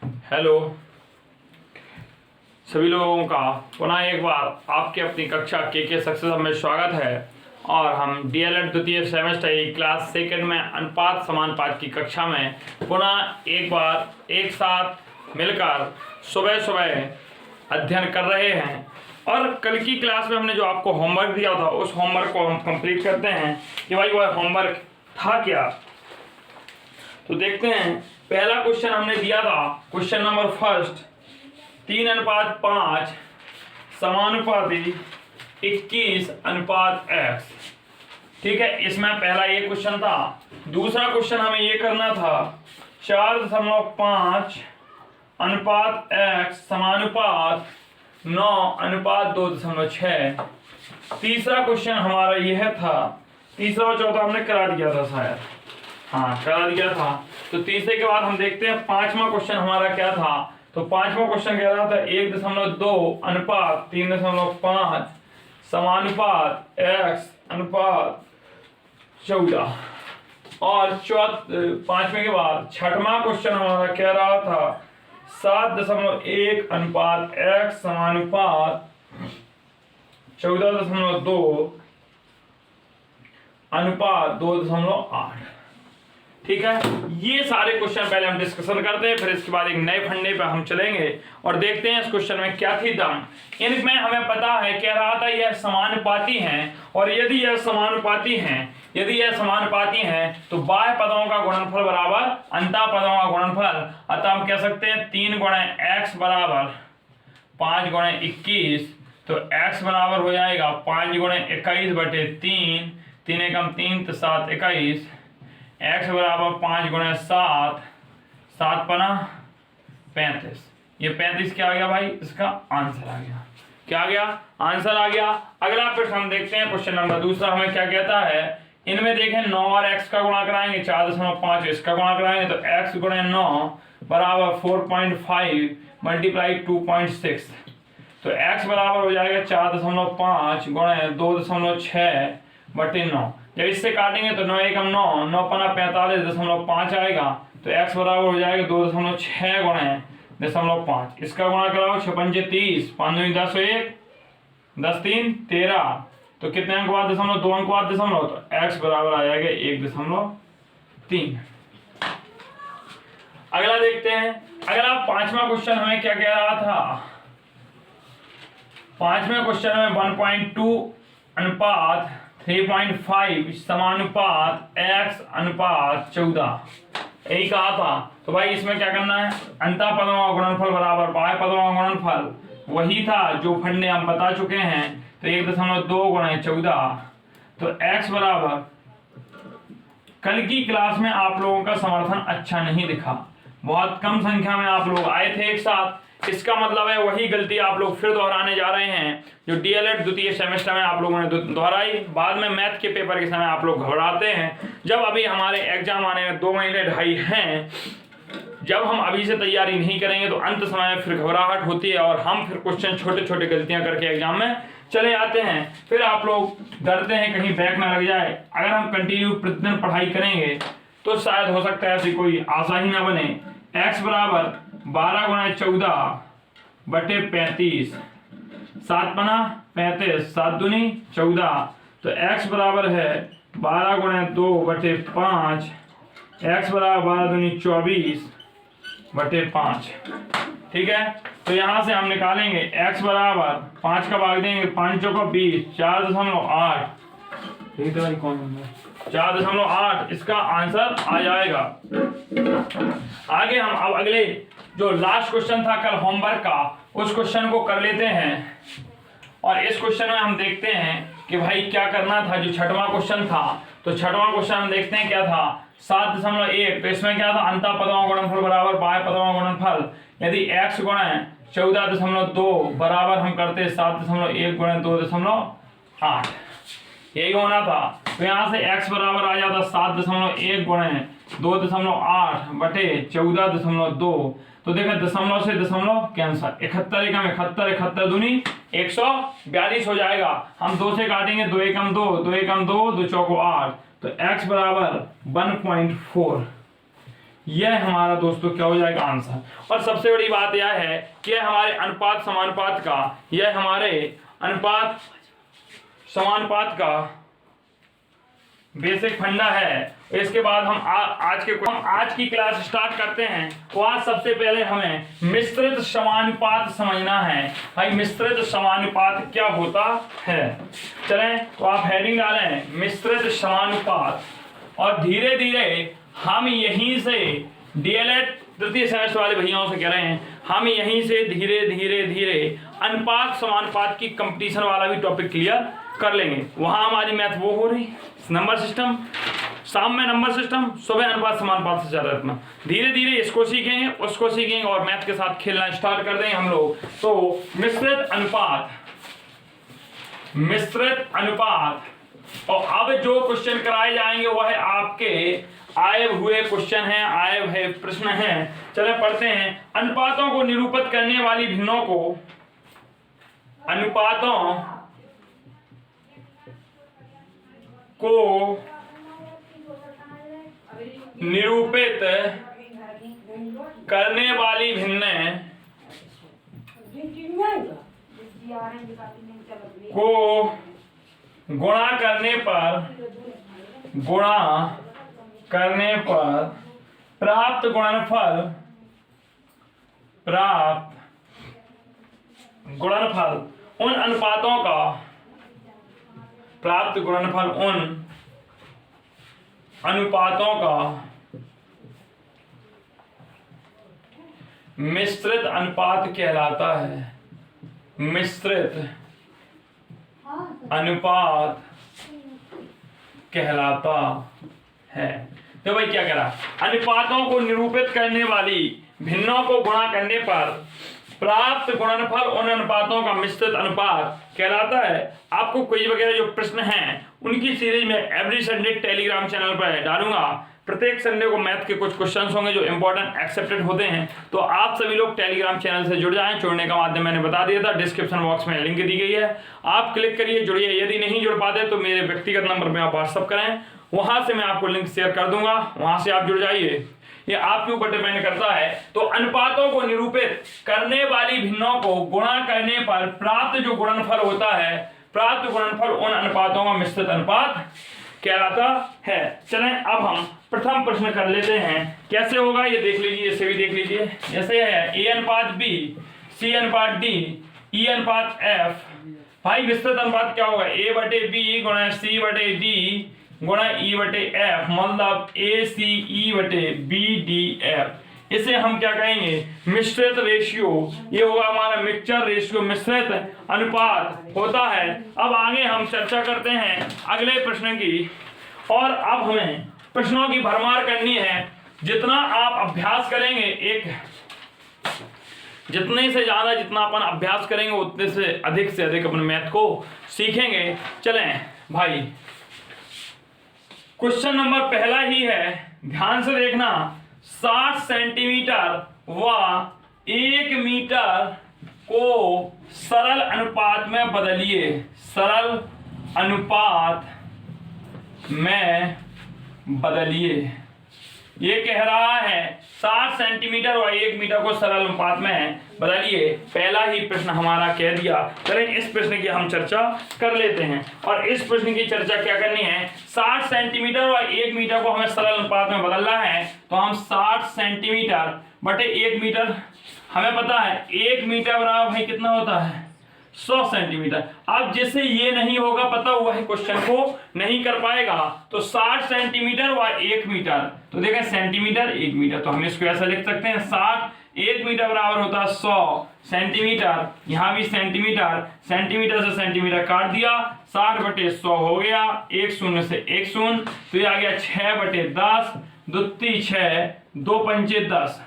Hello सभी लोगों का पुनः एक बार आपके अपनी कक्षा के सक्सेस में स्वागत है। और हम डीएलएड द्वितीय सेमेस्टर की क्लास सेकंड में अनुपात समानुपात की कक्षा में पुनः एक बार एक साथ मिलकर सुबह सुबह अध्ययन कर रहे हैं। और कल की क्लास में हमने जो आपको होमवर्क दिया था उस होमवर्क को हम कंप्लीट करते हैं कि भाई वह होमवर्क था क्या। तो देखते हैं, पहला क्वेश्चन हमने दिया था, क्वेश्चन नंबर फर्स्ट, 3:5 समानुपाती 21:x। ठीक है, इसमें पहला ये क्वेश्चन था। दूसरा क्वेश्चन हमें ये करना था 4.5 अनुपात x समानुपात 9:2.6। तीसरा क्वेश्चन हमारा यह था, तीसरा और चौथा हमने करा दिया था शायद, हाँ करा दिया था। तो तीसरे के बाद हम देखते हैं पांचवा क्वेश्चन हमारा क्या था। तो पांचवा क्वेश्चन कह रहा था 1.2 अनुपात 3.5 समानुपात x अनुपात 14। और पांचवें के बाद छठवां क्वेश्चन हमारा कह रहा था 7.1 अनुपात x समानुपात 14.2 अनुपात 2.8। ठीक है, ये सारे क्वेश्चन पहले हम डिस्कशन करते हैं, फिर इसके बाद एक नए फंडे पे हम चलेंगे और देखते हैं इस क्वेश्चन में क्या थी दम। इनमें हमें पता है, कह रहा था यह समानुपाती हैं, और यदि यह समानुपाती हैं तो बाह्य पदों का गुणनफल बराबर अंतः पदों का गुणनफल। अतः हम कह सकते हैं 3 × x बराबर 5 × 21। तो x बराबर हो जाएगा 5 × 21/3, 3 एकम 3 तो 7 21। x बराबर 5 × 7, 7 पना 35। ये 35 क्या आ गया भाई, इसका आंसर आ गया। क्या आ गया, आंसर आ गया। अगला प्रश्न हम देखते हैं, क्वेश्चन नंबर दूसरा हमें क्या कहता है। इनमें देखें 9 और x का गुणा कराएंगे, 4.5 इसका गुणा कराएंगे तो x × 9 बराबर 4.5 × 2.6। तो x बराबर हो जाएगा 4.5 × 2.6/9। जब इससे काटेंगे तो 9 एकम 9, 9 पना 45.5 आएगा। तो x बराबर हो जाएगा 2.6 × 0.5। इसका गुणा कराओ 6 पंजे 30, 5 दूनी 10, 1 10 3 13। तो कितने अंक बाद दशमलव, 2 अंक बाद दशमलव, तो x बराबर आ जाएगा 1.3। अगला देखते हैं। अगला पांचवा क्वेश्चन हमें क्या कह रहा था। पांचवें क्वेश्चन में 1.2 अनुपात 3.5 समानुपात x अनुपात 14 यही कहा था। तो भाई इसमें क्या करना है, अंतः पदों का गुणनफल बराबर बाह्य पदों का गुणनफल वही था जो फंडे हम बता चुके हैं। तो 1.2 × 14। तो x बराबर, कल की क्लास में आप लोगों का समर्थन अच्छा नहीं दिखा, बहुत कम संख्या में आप लोग आए थे एक साथ। इसका मतलब है वही गलती आप लोग फिर दोहराने जा रहे हैं जो डीएलएड द्वितीय सेमेस्टर में आप लोगों ने दोहराई। बाद में मैथ के पेपर के समय आप लोग घबराते हैं, जब अभी हमारे एग्जाम आने में 2 महीने 2.5 हैं। जब हम अभी से तैयारी नहीं करेंगे तो अंत समय में फिर घबराहट होती है और हम फिर क्वेश्चन छोटे छोटे गलतियां करके एग्जाम में चले आते हैं। फिर आप लोग डरते हैं कहीं बैक ना लग जाए। अगर हम कंटिन्यू प्रतिदिन पढ़ाई करेंगे तो शायद हो सकता है ऐसी कोई आशा ही ना बने। x बराबर 12 × 14/35, 7 पना 35, 7 दूनी 14। तो x बराबर है 12 × 2/5, x बराबर 12 दूनी 24/5। ठीक है, तो यहां से हम निकालेंगे x बराबर 5 का भाग देंगे, 5 चौका 20, 4.8। ठीक है भाई, कौन होगा 4.8, इसका आंसर आ जाएगा। आगे हम अब अगले जो लास्ट क्वेश्चन था कल होमवर्क का, उस क्वेश्चन को कर लेते हैं। और इस क्वेश्चन में हम देखते हैं कि भाई क्या करना था। जो छठवां क्वेश्चन था, तो छठवां क्वेश्चन हम देखते हैं क्या था, 7.1। तो इसमें क्या था, अंतः पदों का गुणनफल बराबर बाह्य पदों का गुणनफल। यदि x × 14.2 बराबर हम करते 7.1 × 2.8, यही होना था। तो यहाँ से x बराबर आ जाता 7.1 × 2.8/14.2। तो देखा दशमलव से दशमलव कैंसर, 71 एकम 71, 71 दूनी 142 हो जाएगा। हम 2 से काटेंगे, 2 एकम 2, 2 एकम 2, 2 चौको 8। तो x बराबर 1.4। यह हमारा दोस्तों क्या हो जाएगा आंसर। और सबसे बड़ी बात यह है कि हमारे अनुपात समानुपात का, यह हमारे अनुपात समानुपात का बेसिक फंडा है। इसके बाद हम आज की क्लास स्टार्ट करते हैं। तो आज सबसे पहले हमें मिश्रित समानुपात समझना है। भाई मिश्रित समानुपात क्या होता है, चलें तो आप हेडिंग डालें मिश्रित समानुपात, और धीरे धीरे हम यहीं से डीएलएड तृतीय सेमेस्टर वाले भैयाओं से कह रहे हैं, हम यहीं से धीरे धीरे धीरे अनुपात समानुपात की कंपटीशन वाला भी टॉपिक क्लियर कर लेंगे। वहां हमारी मैथ वो हो रही नंबर सिस्टम, शाम में नंबर सिस्टम, सुबह अनुपात समानुपात से ज्यादा इतना। धीरे धीरे इसको सीखेंगे, उसको सीखेंगे और मैथ के साथ खेलना स्टार्ट कर देंगे हम लोग। तो मिश्रित अनुपात और अब जो क्वेश्चन कराए जाएंगे वह आपके आए हुए क्वेश्चन हैं, आए हुए प्रश्न हैं। चले पढ़ते हैं। अनुपातों को निरूपित करने वाली भिन्नों को, अनुपातों को निरूपित करने वाली भिन्न को गुणा करने पर प्राप्त गुणनफल उन अनुपातों का प्राप्त गुणनफल उन अनुपातों का मिश्रित अनुपात कहलाता है। मिश्रित अनुपात कहलाता है। तो भाई क्या करा, अनुपातों को निरूपित करने वाली भिन्नों को गुणा करने पर प्राप्त गुणनफल उन अनुपातों का मिश्रित अनुपात कहलाता है। आपको क्विज वगैरह जो प्रश्न हैं उनकी सीरीज में एवरी संडे टेलीग्राम चैनल पर डालूंगा। प्रत्येक संडे को मैथ के कुछ क्वेश्चंस होंगे जो इंपॉर्टेंट एक्सेप्टेड होते हैं। तो आप सभी लोग टेलीग्राम चैनल से जुड़ जाएं। जुड़ने का माध्यम मैंने बता दिया था, डिस्क्रिप्शन बॉक्स में लिंक दी गई है, आप क्लिक करिए, जुड़िए। यदि नहीं जुड़ पाते तो मेरे व्यक्तिगत नंबर में आप व्हाट्सअप करें, वहां से मैं आपको लिंक शेयर कर दूंगा, वहां से आप जुड़ जाइए। ये आपके ऊपर डिपेंड करता है। तो अनुपातों को निरूपित करने वाली भिन्नों को गुणा करने पर प्राप्त जो गुणनफल होता है, प्राप्त गुणनफल उन अनुपातों का मिश्रित अनुपात कहलाता है। चलें अब हम प्रथम प्रश्न कर लेते हैं। कैसे होगा ये देख लीजिए, इसे भी देख लीजिए। जैसे है a अनुपात b, c अनुपात d, e अनुपात f। भाई विस्तृत अनुपात क्या होगा, a बटे b गुणा c बटे d गुणा e बटे f, मतलब a c e बटे b d f। इसे हम क्या कहेंगे, मिश्रित रेशियो। ये होगा हमारा मिक्सचर रेशियो, मिश्रित अनुपात होता है। अब आगे हम चर्चा करते हैं अगले प्रश्न की, और अब हमें प्रश्नों की भरमार करनी है। जितना आप अभ्यास करेंगे, जितने से ज्यादा जितना अपन अभ्यास करेंगे उतने से अधिक अपन मैथ को सीखेंगे। चलें भाई, क्वेश्चन नंबर पहला ही है, ध्यान से देखना। 60 सेंटीमीटर व 1 मीटर को सरल अनुपात में बदलिए। सरल अनुपात में बदलिए। ये कह रहा है 60 सेंटीमीटर और 1 मीटर को सरल अनुपात में बदलिए। पहला ही प्रश्न हमारा कह दिया। चलें इस प्रश्न की हम चर्चा कर लेते हैं। और इस प्रश्न की चर्चा क्या करनी है, 60 सेंटीमीटर और 1 मीटर को हमें सरल अनुपात में बदलना है। तो हम 60 सेंटीमीटर बटे 1 मीटर, हमें पता है 1 मीटर बराबर भाई कितना होता है, 100 सेंटीमीटर। अब जिससे ये नहीं होगा पता हुआ है क्वेश्चन को नहीं कर पाएगा। तो 60 सेंटीमीटर व 1 मीटर, तो देखें सेंटीमीटर 1 मीटर, तो हम इसको ऐसा लिख सकते हैं 60 1 मीटर बराबर होता है 100 सेंटीमीटर। यहाँ भी सेंटीमीटर, सेंटीमीटर से सेंटीमीटर काट दिया, 60 बटे 100 हो गया, 1 शून्य से 1 शून्य, तो ये आ गया 6 बटे 10, 2 3 6, 2 पंचे 10।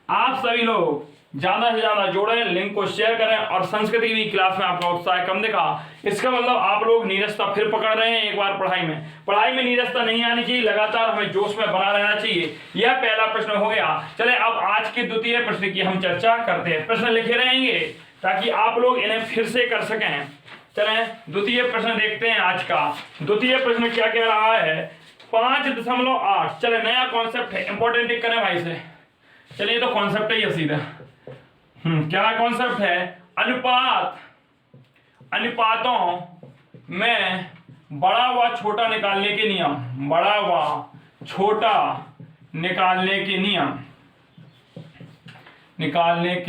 आप सभी लोग ज्यादा से ज्यादा जोड़ें, लिंक को शेयर करें, और संस्कृत की भी क्लास में आपका उत्साह कम दिखा, इसका मतलब आप लोग नीरसता फिर पकड़ रहे हैं। एक बार पढ़ाई में नीरसता नहीं आनी चाहिए, लगातार हमें जोश में बना रहना चाहिए। यह पहला प्रश्न हो गया। चले अब आज के द्वितीय प्रश्न की हम चर्चा करते हैं। प्रश्न लिखे रहेंगे ताकि आप लोग इन्हें फिर से कर सकें। चलें द्वितीय प्रश्न देखते हैं आज का। द्वितीय प्रश्न क्या कह रहा है, 5.8। चले नया कॉन्सेप्ट है, इंपॉर्टेंट टिक करें भाई से। चलिए तो कॉन्सेप्ट है ये सीधा। क्या कॉन्सेप्ट है? अनुपातों में बड़ा व छोटा निकालने के नियम, बड़ा व छोटा निकालने के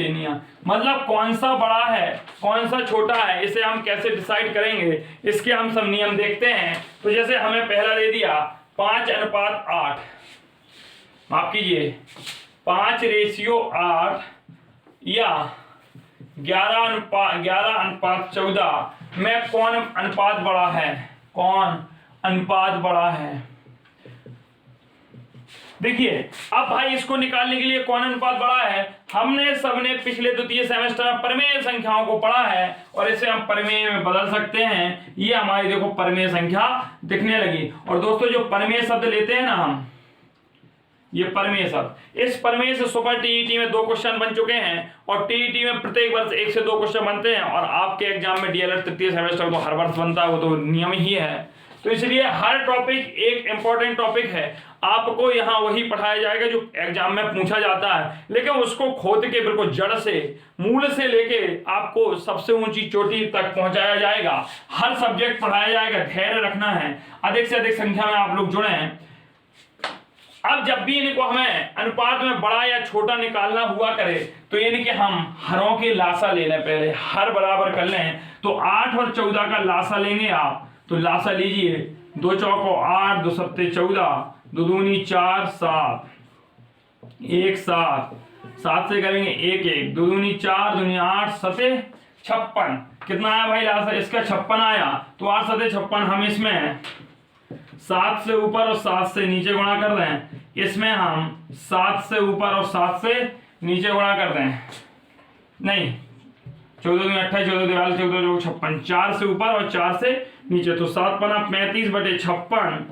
नियम मतलब कौन सा बड़ा है कौन सा छोटा है, इसे हम कैसे डिसाइड करेंगे, इसके हम सब नियम देखते हैं। तो जैसे हमें पहला दे दिया 5:8, माफ कीजिए 5:8 या 11:14 में कौन अनुपात बड़ा है, कौन अनुपात बड़ा है। देखिए अब भाई इसको निकालने के लिए कौन अनुपात बड़ा है, हमने सबने पिछले द्वितीय सेमेस्टर में परिमेय संख्याओं को पढ़ा है और इसे हम परिमेय में बदल सकते हैं। ये हमारी देखो परिमेय संख्या दिखने लगी। और दोस्तों जो परिमेय शब्द लेते हैं ना हम, ये परिमेय शब्द, इस परिमेय से सुपर टीईटी में 2 क्वेश्चन बन चुके हैं और टीईटी में प्रत्येक वर्ष 1 से 2 क्वेश्चन बनते हैं और आपके एग्जाम में डीएलएड तृतीय सेमेस्टर तो हर वर्ष बनता है, वो तो नियम ही है। तो इसलिए हर टॉपिक एक इंपॉर्टेंट टॉपिक है, आपको यहाँ वही पढ़ाया जाएगा जो एग्जाम में पूछा जाता है, लेकिन उसको खोद के बिल्कुल जड़ से मूल से लेके आपको सबसे ऊंची चोटी तक पहुंचाया जाएगा। हर सब्जेक्ट पढ़ाया जाएगा, धैर्य रखना है, अधिक से अधिक संख्या में आप लोग जुड़े हैं। अब जब भी इनको हमें अनुपात में बड़ा या छोटा निकालना हुआ करे तो यानी कि हम हरों के लासा ले लें, पहले हर बराबर कर लें। तो 8 और 14 का लासा लेंगे आप, तो लासा लीजिए 2 चौको 8, 2 सत्ते 14, 2 दूनी 4, 7, 1 7, 7 से करेंगे 1 1, 2 दूनी 4, 2 दूनी 8, 7 56। कितना आया भाई लासा? इसका 56 आया। तो 8 7 56, हम इसमें 7 से ऊपर और 7 से नीचे गुणा कर दें, इसमें हम 7 से ऊपर और 7 से नीचे गुणा कर दें, नहीं 14 दूनी 28, 14 42, 14 चौको 56, 4 से ऊपर और 4 से नीचे, तो 7 पना 35/56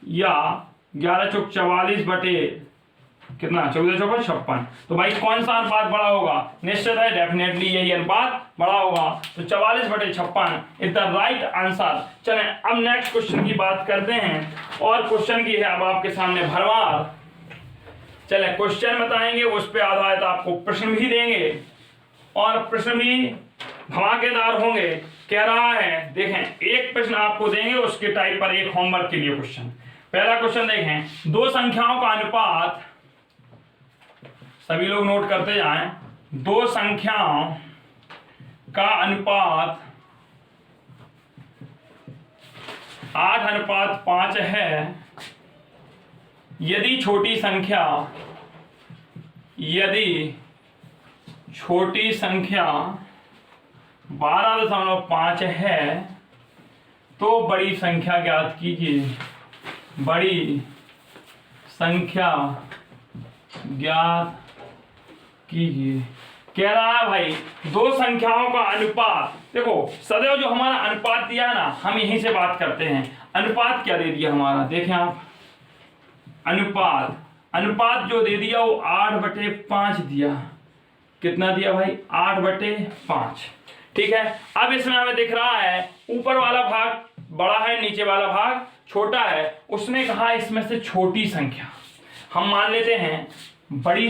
या 11 चौक 44 बटे कितना 14 चौको 56। तो भाई कौन सा अनुपात बड़ा होगा? निश्चित है, डेफिनेटली यही अनुपात बड़ा होगा। तो 44/56 इज द राइट आंसर। चलें अब नेक्स्ट क्वेश्चन की बात करते हैं और क्वेश्चन की है अब आपके सामने भरमार। चलें क्वेश्चन बताएंगे, उस पर आधारित आपको प्रश्न भी देंगे और प्रश्न भी धमाकेदार होंगे। कह रहा है देखें, एक प्रश्न आपको देंगे, उसके टाइप पर एक होमवर्क के लिए क्वेश्चन। पहला क्वेश्चन देखें, 2 संख्याओं का अनुपात, सभी लोग नोट करते जाएं, 2 संख्याओं का अनुपात 8:5 है यदि छोटी संख्या 12.5 है तो बड़ी संख्या ज्ञात कीजिए, बड़ी संख्या ज्ञात कीजिए। कह रहा है भाई 2 संख्याओं का अनुपात, देखो सदैव जो हमारा अनुपात दिया है ना, हम यहीं से बात करते हैं। अनुपात क्या दे दिया हमारा, देखें आप, अनुपात जो दे दिया वो 8/5 दिया। कितना दिया भाई? 8/5। ठीक है, अब इसमें हमें दिख रहा है ऊपर वाला भाग बड़ा है, नीचे वाला भाग छोटा है। उसने कहा इसमें से छोटी संख्या हम मान लेते हैं, बड़ी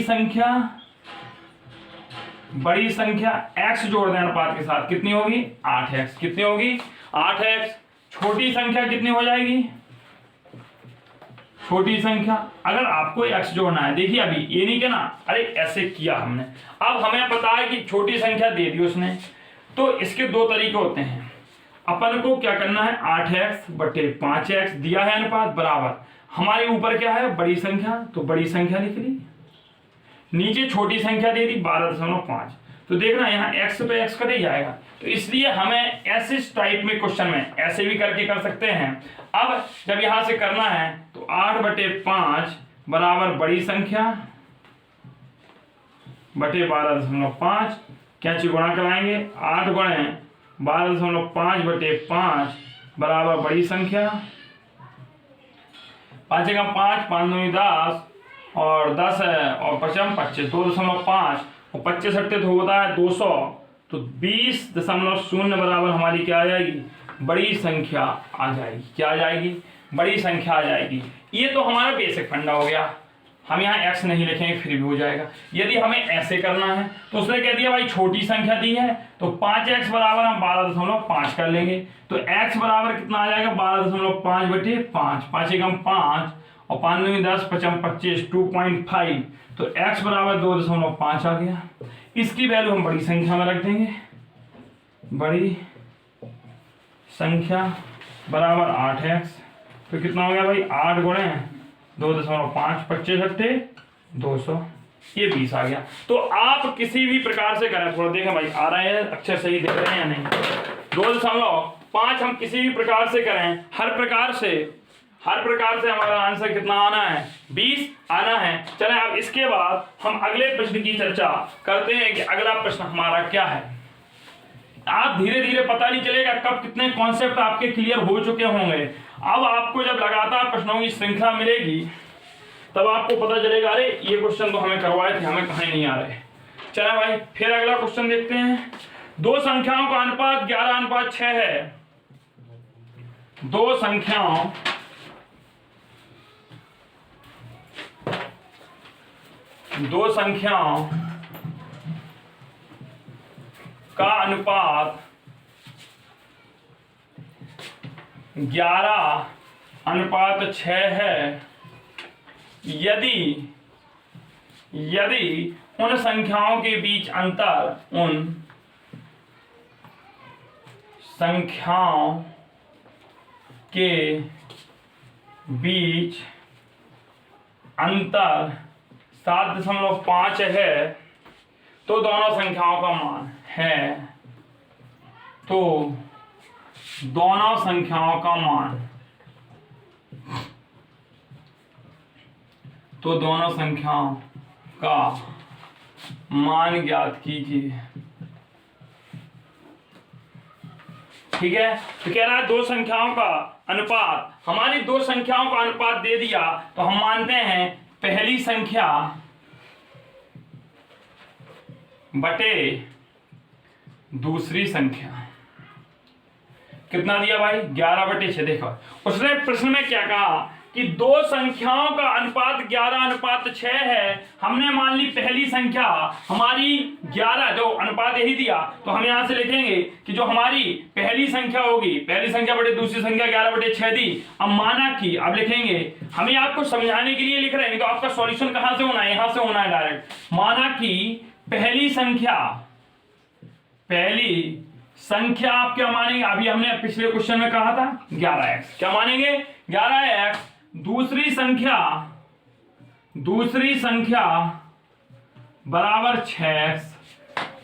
संख्या x जोड़ दें अनुपात के साथ, कितनी होगी? 8x। कितनी होगी? 8x। छोटी संख्या कितनी हो जाएगी? छोटी संख्या अगर आपको x जोड़ना है, देखिए अभी ये नहीं कहना अरे ऐसे किया हमने, अब हमें पता है कि छोटी संख्या दे दी उसने, तो इसके 2 तरीके होते हैं। अपन को क्या करना है, 8x/5x दिया है अनुपात बराबर, हमारे ऊपर क्या है? बड़ी संख्या, तो बड़ी संख्या लिख ली, नीचे छोटी संख्या दे दी 12.5। तो देखना यहाँ x पे x कट ही जाएगा, तो इसलिए हमें ऐसे टाइप में क्वेश्चन में ऐसे भी करके कर सकते हैं। अब जब यहां से करना है तो 8/5 बराबर बड़ी संख्या बटे 12.5, क्या चीज गुणा कराएंगे? 8 गुणे 12.5/5 बराबर बड़ी संख्या, 5 का 5, 5 दूनी 10 और 10 है और 5 25, 2.5 और 25 सट्टे तो होता है 200, तो 20.0 बराबर हमारी क्या आ जाएगी? बड़ी संख्या आ जाएगी। क्या आ जाएगी? बड़ी संख्या आ जाएगी। ये तो हमारा बेसिक फंडा हो गया, हम यहाँ x नहीं लिखेंगे फिर भी हो जाएगा। यदि हमें ऐसे करना है तो उसने कह दिया भाई छोटी संख्या दी है तो 5x बराबर हम 12.5 कर लेंगे, तो x बराबर कितना आ जाएगा 12.5 बटे 5, 5 एकम 5 और 5 दूनी 10, 5 25, 2.5, तो x बराबर 2.5 आ गया। इसकी वैल्यू हम बड़ी संख्या में रख देंगे, बड़ी संख्या बराबर 8x, तो कितना हो गया भाई 8 गुणे 2.5, 25 अट्ठे 200, ये 20 आ गया। तो आप किसी भी प्रकार से करें, थोड़ा देखें भाई आ रहा है अक्षर सही देख रहे हैं या नहीं, 2.5 हम किसी भी प्रकार से करें, हर प्रकार से हमारा आंसर कितना आना है 20 आना है। चलें अब इसके बाद हम अगले प्रश्न की चर्चा करते हैं कि अगला प्रश्न हमारा क्या है। आप धीरे धीरे पता नहीं चलेगा कब कितने कॉन्सेप्ट आपके क्लियर हो चुके होंगे। अब आपको जब लगातार प्रश्नों की श्रृंखला मिलेगी तब आपको पता चलेगा अरे ये क्वेश्चन तो हमें करवाए थे, हमें कहीं नहीं आ रहे। चलो भाई फिर अगला क्वेश्चन देखते हैं। दो संख्याओं का अनुपात 11:6 है। दो संख्याओं का अनुपात 11:6 है यदि उन संख्याओं के बीच अंतर 7.5 है तो दोनों संख्याओं का मान है, तो दोनों संख्याओं का मान ज्ञात कीजिए। ठीक है, तो कह रहा है दो संख्याओं का अनुपात, हमारी दो संख्याओं का अनुपात दे दिया तो हम मानते हैं पहली संख्या बटे दूसरी संख्या। कितना दिया भाई 11/6। देखो उसने प्रश्न में क्या कहा कि दो संख्याओं का अनुपात 11:6 है। हमने मान ली पहली संख्या हमारी 11, जो अनुपात यही दिया तो हम यहां से लिखेंगे कि जो हमारी पहली संख्या होगी, पहली संख्या बटे दूसरी संख्या 11/6 दी। अब माना कि अब लिखेंगे, हमें आपको समझाने के लिए लिख रहे हैं, नहीं तो आपका सॉल्यूशन कहां से होना है, यहां से होना है डायरेक्ट। माना कि पहली संख्या आप क्या मानेंगे, अभी हमने पिछले क्वेश्चन में कहा था 11x, क्या मानेंगे 11x। दूसरी संख्या बराबर 6x।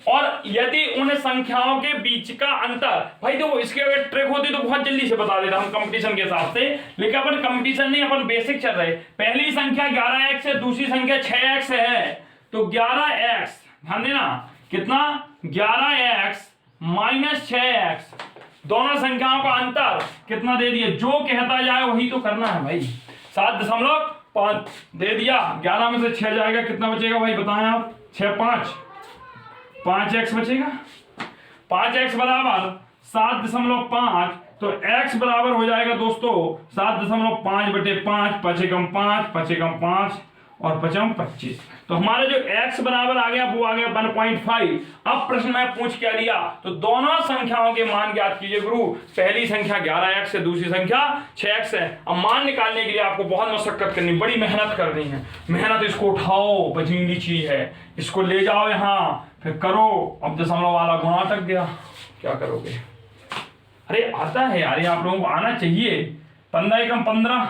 और यदि उन संख्याओं के बीच का अंतर, भाई देखो इसके अगर ट्रिक होती तो बहुत जल्दी से बता देता हम कंपटीशन के हिसाब से, लेकिन अपन कंपटीशन नहीं, अपन बेसिक चल रहे। पहली संख्या 11x है, दूसरी संख्या 6x है, तो 11x, ध्यान देना कितना 11x माइनस 6x, दोनों संख्याओं का अंतर कितना दे दिया, जो कहता जाए वही तो करना है भाई। 7.5 दे दिया, 11 में से 6 जाएगा, कितना बचेगा भाई बताएं आप, 6 5x बचेगा। 5x बराबर 7.5, तो x बराबर हो जाएगा दोस्तों 7.5/5, 5 एकम 5, 5 एकम 5 और 5 25। तो हमारा जो x बराबर आ गया वो आ गया 1.5। अब प्रश्न में पूछ क्या लिया, तो दोनों संख्याओं के मान ज्ञात कीजिए गुरु। पहली संख्या 11x है, दूसरी संख्या 6x है। अब मान निकालने के लिए आपको बहुत मशक्कत करनी, बड़ी मेहनत करनी है। मेहनत, इसको उठाओ, बचीली चीज है, इसको ले जाओ यहाँ, फिर करो। अब दशमलव वाला गुणा अटक गया, क्या करोगे। अरे आता है यार, आप लोगों को आना चाहिए। 15 एकम 15,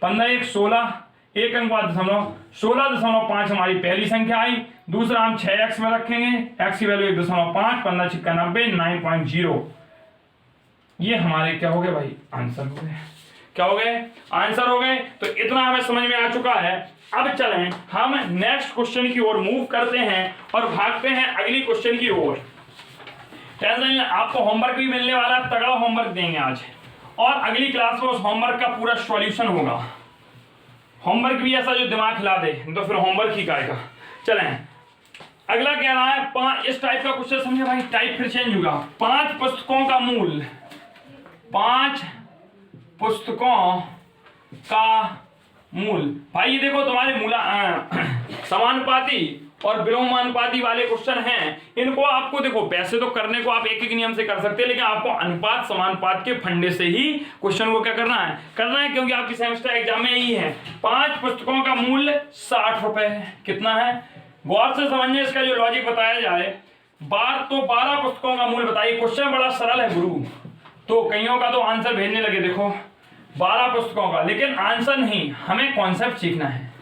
15 1 16, एक अंक बाद दशमलव 16.5 हमारी पहली संख्या आई। दूसरा हम 6x में रखेंगे, x की वैल्यू 1.5, 15 छिक्का 90, 9.0। ये हमारे क्या हो गए भाई, आंसर हो गए। क्या हो गए, आंसर हो गए। तो इतना हमें समझ में आ चुका है। अब चलें हम नेक्स्ट क्वेश्चन की ओर मूव करते हैं और भागते हैं अगली क्वेश्चन की ओर। टेंशन, आपको होमवर्क भी मिलने वाला, तगड़ा होमवर्क देंगे आज, और अगली क्लास में उस होमवर्क का पूरा सॉल्यूशन होगा। होमवर्क भी ऐसा जो दिमाग हिला दे, तो फिर होमवर्क ही करेगा। चलें अगला कह रहा है इस टाइप का क्वेश्चन समझे भाई, टाइप फिर चेंज होगा। 5 पुस्तकों का मूल्य, 5 पुस्तकों का मूल। भाई ये देखो तुम्हारे मूला समानुपाती और विलोमानुपाती वाले क्वेश्चन हैं, इनको आपको देखो वैसे तो करने को आप एक एक नियम से कर सकते हैं, लेकिन आपको अनुपात समानुपात के फंडे से ही क्वेश्चन को क्या करना है क्योंकि आपकी सेमेस्टर एग्जाम में यही है। 5 पुस्तकों का मूल्य 60 रुपए है। कितना है गौर से समझने, इसका जो लॉजिक बताया जाए। 12 पुस्तकों का मूल्य बताइए। क्वेश्चन बड़ा सरल है गुरु, तो कईयों का तो आंसर भेजने लगे देखो 12 पुस्तकों का, लेकिन आंसर नहीं, हमें कॉन्सेप्ट सीखना है।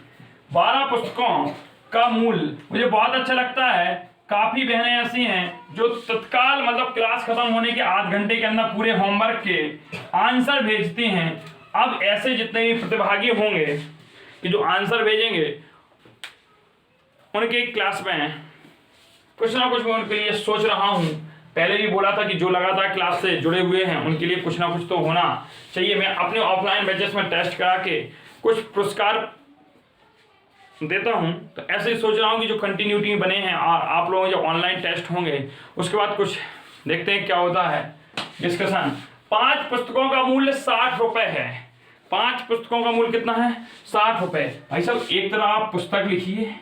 12 पुस्तकों का मूल्य मुझे बहुत अच्छा लगता है। काफी बहनें ऐसी हैं जो तत्काल मतलब क्लास खत्म होने के आध घंटे के अंदर पूरे होमवर्क के आंसर भेजती हैं। अब ऐसे जितने भी प्रतिभागी होंगे कि जो आंसर भेजेंगे, उनके क्लास में कुछ ना कुछ मैं उनके लिए सोच रहा हूं। पहले भी बोला था कि जो लगातार क्लास से जुड़े हुए हैं उनके लिए कुछ ना कुछ तो होना चाहिए। मैं अपने ऑफलाइन बैचेस में टेस्ट करा के कुछ पुरस्कार देता हूं, तो ऐसे ही सोच रहा हूं कि जो कंटिन्यूटी बने हैं और आप लोगों जब ऑनलाइन टेस्ट होंगे उसके बाद कुछ देखते हैं क्या होता है डिस्कशन। 5 पुस्तकों का मूल्य 60 रुपए है। 5 पुस्तकों का मूल्य कितना है 60 रुपए। भाई साहब एक तरह आप पुस्तक लिखिए,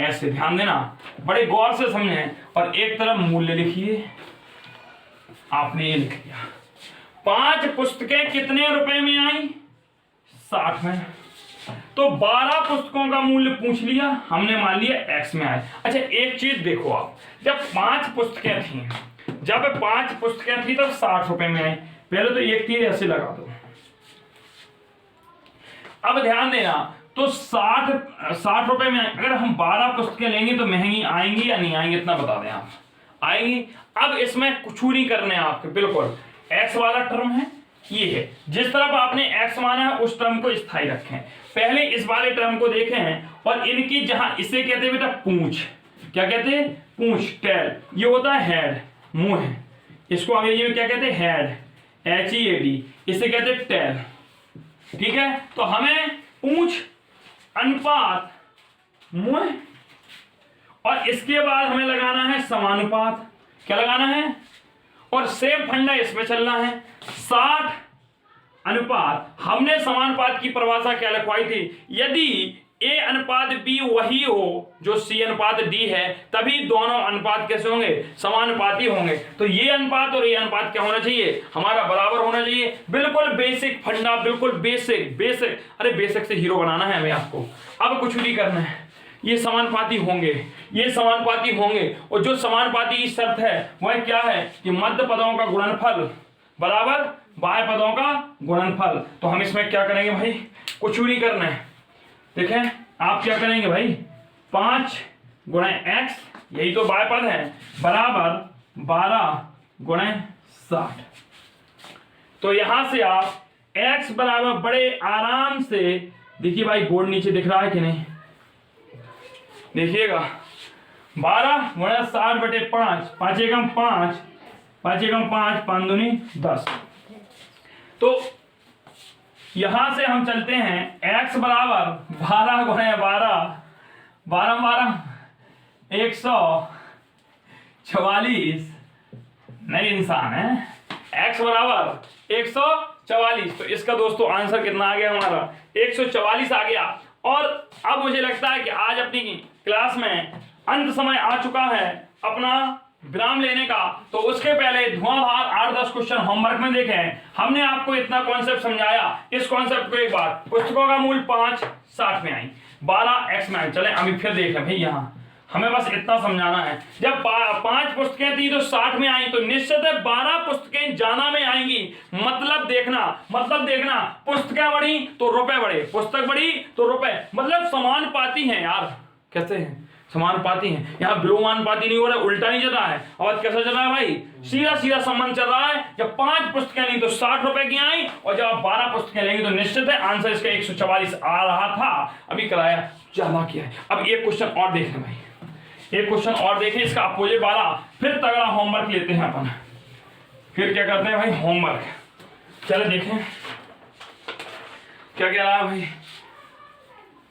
ऐसे ध्यान देना, बड़े गौर से समझें, और एक तरफ मूल्य लिखिए। आपने ये लिख दिया। 5 पुस्तकें कितने रुपए में आई 60 में, तो 12 पुस्तकों का मूल्य पूछ लिया हमने, मान लिया x में आए। अच्छा एक चीज देखो आप, जब 5 पुस्तकें थी तब 60 रुपए में आए। पहले तो एक तीर ऐसे लगा दो। अब ध्यान देना, तो 60 रुपए में अगर हम 12 पुस्तकें लेंगे तो महंगी आएंगी या नहीं आएंगी, इतना बता दें आप। आएंगी। अब इसमें कुछ नहीं करने आपके, बिल्कुल x वाला टर्म है ये है, जिस तरफ आपने x माना है उस टर्म को स्थायी रखें। पहले इस वाले टर्म को देखें, और इनकी जहां इसे कहते हैं बेटा पूंछ, क्या कहते हैं पूंछ, टेल, ये होता है हेड, मुंह है, इसको अंग्रेजी में क्या कहते हैं हेड, HEAD, इसे कहते हैं टेल। ठीक है, तो हमें पूंछ अनुपात मुंह, और इसके बाद हमें लगाना है समानुपात। क्या लगाना है, और सेम फंडा इसमें चलना है 60 अनुपात। हमने समानुपात की परिभाषा क्या लिखवाई थी, यदि A अनुपात B वही हो जो C अनुपात D है, तभी दोनों अनुपात कैसे होंगे समानुपाती होंगे। तो ये अनुपात और ये अनुपात क्या होना चाहिए हमारा बराबर होना चाहिए। बिल्कुल बेसिक फंडा, बिल्कुल बेसिक। अरे बेसिक से हीरो बनाना है हमें आपको, अब कुछ नहीं करना है। ये समानुपाती होंगे, और जो समानुपाती की शर्त है वह क्या है कि मध्य पदों का गुणनफल बराबर बाह्य पदों का गुणनफल। तो हम इसमें क्या करेंगे भाई, कुछ भी नहीं करना है। देखें आप क्या करेंगे भाई, 5 गुणे x, यही तो बाह्य पद है, बराबर 12 गुणे 60। तो यहां से आप x बराबर बड़े आराम से, देखिए भाई बोर्ड नीचे दिख रहा है कि नहीं, देखिएगा 12 गुणे 60 बटे 5, 5 एकम 5, 5 एकम 5, 5 दूनी 10। तो यहां से हम चलते हैं x बराबर 12 गुणे 12, 12 144, नहीं इंसान है, x बराबर 144। तो इसका दोस्तों आंसर कितना आ गया हमारा 144 आ गया। और अब मुझे लगता है कि आज अपनी क्लास में अंत समय आ चुका है अपना विराम लेने का। तो उसके पहले धुआंधार 8-10 क्वेश्चन होमवर्क में देखें। हमने आपको इतना कॉन्सेप्ट समझाया, इस कॉन्सेप्ट को एक बार, पुस्तकों का मूल्य 5 60 में आई, 12 x में आई। चले अभी फिर देख लें भाई, यहाँ हमें बस इतना समझाना है। जब 5 पुस्तकें थी तो 60 में आई, तो निश्चित है 12 पुस्तकें ज्यादा में आएंगी। मतलब देखना पुस्तकें बढ़ी तो रुपए बढ़े, पुस्तक बढ़ी तो रुपए, मतलब समानुपाती हैं यार। कैसे हैं समानुपाती हैं, यहाँ विलोमानुपाती नहीं हो रहा है, उल्टा नहीं चल रहा है। और कैसा चल रहा है भाई, सीधा संबंध चल रहा है। जब 5 पुस्तकें ली तो 60 रुपए की आई, और जब आप 12 पुस्तकें लेंगे तो निश्चित है आंसर इसका 144 आ रहा था। अभी कराया ज्यादा किया है। अब एक क्वेश्चन और देखें भाई, एक क्वेश्चन और देखें, इसका अपोजिट वाला, फिर तगड़ा होमवर्क लेते हैं अपन। फिर क्या करते हैं भाई, होमवर्क। चलो देखें क्या कह रहा है भाई,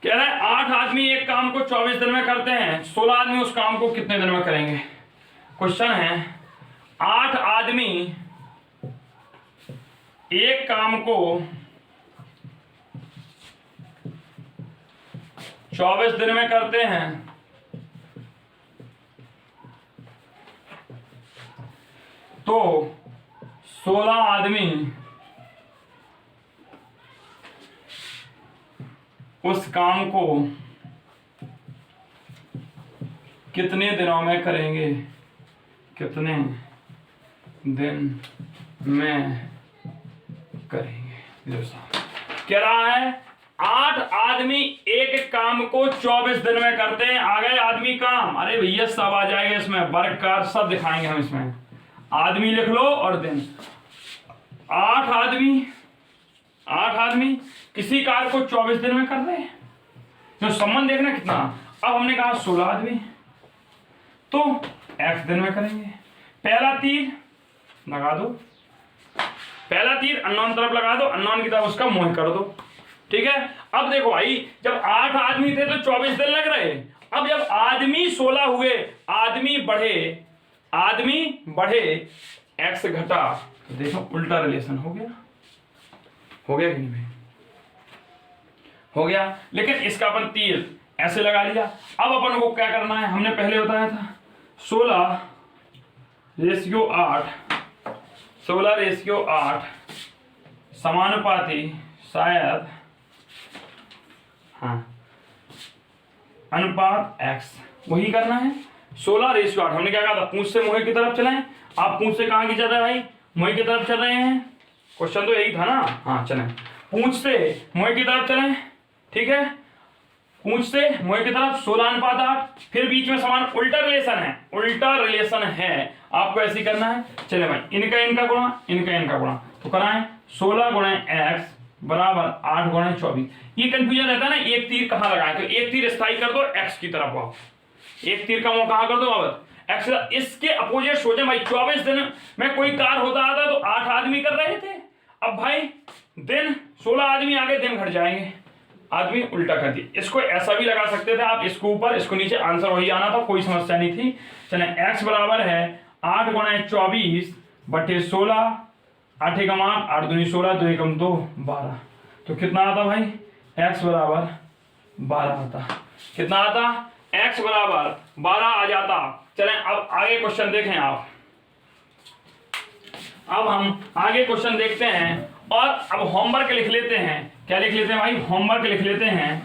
कह रहा है 8 आदमी एक काम को 24 दिन में करते हैं, 16 आदमी उस काम को कितने दिन में करेंगे। क्वेश्चन है 8 आदमी एक काम को 24 दिन में करते हैं तो 16 आदमी उस काम को कितने दिनों में करेंगे, कितने दिन में करेंगे। कह रहा है 8 आदमी एक काम को 24 दिन में करते हैं। आ गए आदमी काम, अरे भैया सब आ जाएगा इसमें, वर्ग कार सब दिखाएंगे हम इसमें। आदमी लिख लो और दिन। 8 आदमी किसी कार को 24 दिन में कर रहे हैं, जो संबंध देखना कितना। अब हमने कहा 16 आदमी तो x दिन में करेंगे। पहला तीर लगा दो, पहला तीर अननोन तरफ लगा दो, अननोन की तरफ उसका मोह कर दो। ठीक है। अब देखो भाई, जब 8 आदमी थे तो 24 दिन लग रहे। अब जब आदमी 16 हुए, आदमी बढ़े x घटा, तो देखो उल्टा रिलेशन हो गया कि नहीं भाई? हो गया। लेकिन इसका अपन तीर ऐसे लगा लिया। अब अपन को क्या करना है, हमने पहले बताया था 16:8 समानुपाती शायद अनुपात x, वही करना है। 16:8 हमने क्या कहा था, पूंछ से मुंह की तरफ चलें। आप पूंछ से कहां की चल रहे हैं भाई, मुंह की तरफ चल रहे हैं। क्वेश्चन तो यही था ना। हाँ चलें, पूंछ से मुंह की तरफ चलें। ठीक है, पूंछ से मुंह की तरफ 16:8, फिर बीच में समान उल्टा रिलेशन है, आपको ऐसे करना है। चले भाई, इनका गुणा तो कराएं। 16 × x बराबर 8 × 24। ये कंफ्यूजन रहता है ना, एक तीर कहाँ लगाए, तो एक तीर स्थायी कर दो x की तरफ आओ, एक तीर का मुंह कहाँ कर दो अब x, इसके अपोजिट सोचे भाई। 24 दिन में कोई कार होता आता तो 8 आदमी कर रहे थे। अब भाई दिन 16 आदमी आगे, दिन घट जाएंगे, आदमी उल्टा कर दिए। इसको ऐसा भी लगा सकते थे आप, इसको ऊपर इसको नीचे, आंसर वही आना था, कोई समस्या नहीं थी। चले, x बराबर है 8 × 24 बटे 16, 8 एकम 8, 8 दूनी 16, 2 एकम 2, 12। तो कितना आता भाई, x बराबर 12 आता। कितना आता, x बराबर 12 आ जाता। चलें अब आगे क्वेश्चन देखें आप। अब हम आगे क्वेश्चन देखते हैं और अब होमवर्क लिख लेते हैं। क्या लिख लेते हैं भाई, होमवर्क लिख लेते हैं।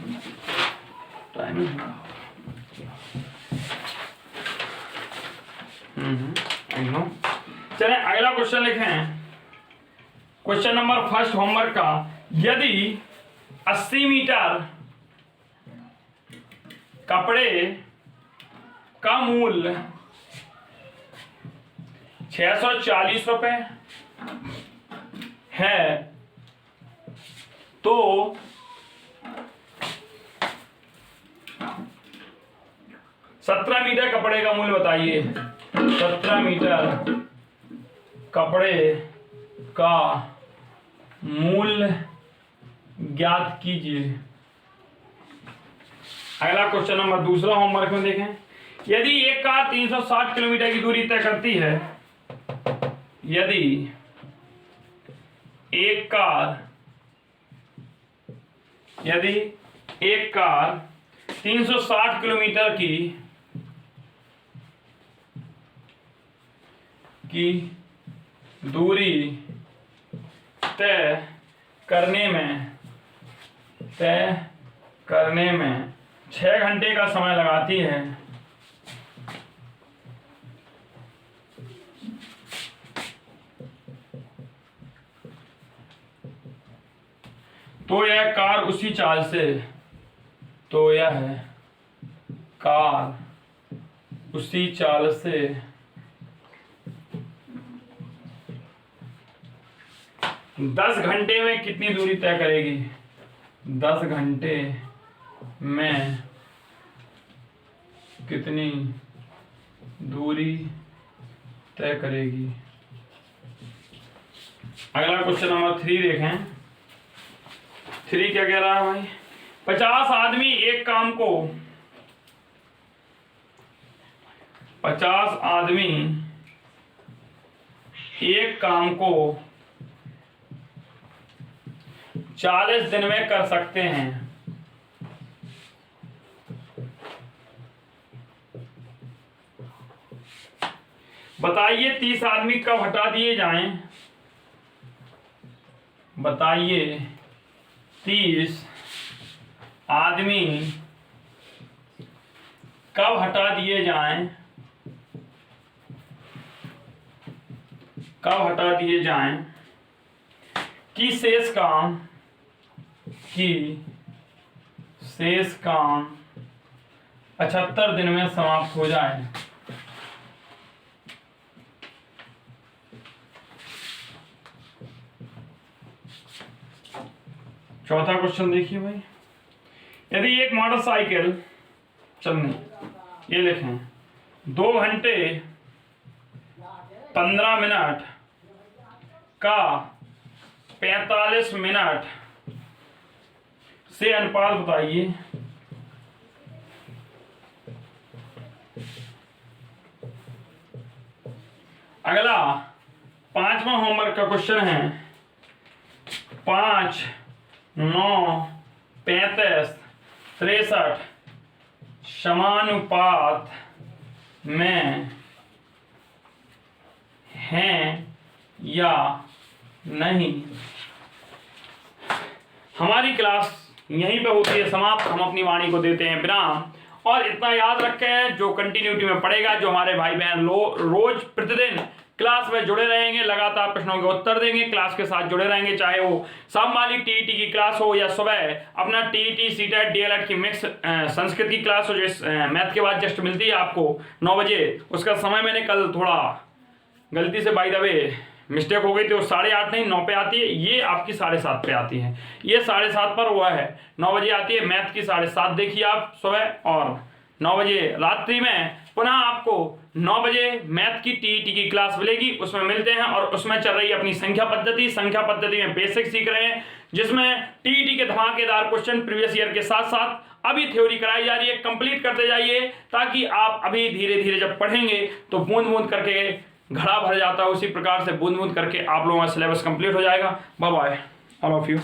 चलें अगला क्वेश्चन लिखें। क्वेश्चन नंबर फर्स्ट होमवर्क का, यदि 80 मीटर कपड़े का मूल्य 640 रुपए है तो 17 मीटर कपड़े का मूल्य बताइए। 17 मीटर कपड़े का मूल्य ज्ञात कीजिए। अगला क्वेश्चन नंबर दूसरा होमवर्क में देखें। यदि एक कार 360 किलोमीटर की दूरी तय करती है, यदि एक कार 360 किलोमीटर की दूरी तय करने में 6 घंटे का समय लगाती है, तो यह कार उसी चाल से 10 घंटे में कितनी दूरी तय करेगी। 10 घंटे में कितनी दूरी तय करेगी। अगला क्वेश्चन नंबर 3 देखें। 3 क्या कह रहा है भाई, 50 आदमी एक काम को 50 आदमी एक काम को 40 दिन में कर सकते हैं। बताइए 30 आदमी कब हटा दिए जाएं, बताइए 30 आदमी कब हटा दिए जाएं, कब हटा दिए जाएं कि शेष काम 75 दिन में समाप्त हो जाए। चौथा क्वेश्चन देखिए भाई, यदि एक मोटरसाइकिल चलने, ये लिखें 2 घंटे 15 मिनट का 45 मिनट से अनुपात बताइए। अगला 5वां होमवर्क का क्वेश्चन है 5, 9, 35, 63 समानुपात में हैं या नहीं। हमारी क्लास यहीं पे होती है समाप्त। हम अपनी वाणी को देते हैं विराम। और इतना याद रखें, जो कंटिन्यूटी में पढ़ेगा, जो हमारे भाई बहन रोज प्रतिदिन क्लास में जुड़े रहेंगे, लगातार प्रश्नों के उत्तर देंगे, क्लास के साथ जुड़े रहेंगे, चाहे वो शाम वाली टीईटी की क्लास हो या सुबह अपना टीईटी सीटेट डीएलएड की मिक्स संस्कृत की क्लास हो, जो मैथ के बाद जस्ट मिलती है आपको 9 बजे। उसका समय मैंने कल थोड़ा गलती से बाय द वे मिस्टेक हो गई थी, वो 8:30 नहीं 9 पे आती है, ये आपकी 7:30 पे आती है। ये 7:30 पर हुआ है, 9 बजे आती है। मैथ की 7:30 देखिए आप सुबह, और 9 बजे रात्रि में पुनः आपको 9 बजे मैथ की टीईटी की क्लास मिलेगी, उसमें मिलते हैं। और उसमें चल रही है अपनी संख्या पद्धति में बेसिक सीख रहे हैं, जिसमें टीईटी के धमाकेदार क्वेश्चन प्रीवियस ईयर के साथ साथ अभी थ्योरी कराई जा रही है। कंप्लीट करते जाइए, ताकि आप अभी धीरे धीरे जब पढ़ेंगे तो बूंद बूंद करके घड़ा भर जाता है, उसी प्रकार से बूंद बूंद करके आप लोगों का सिलेबस कंप्लीट हो जाएगा। Bye bye all of you.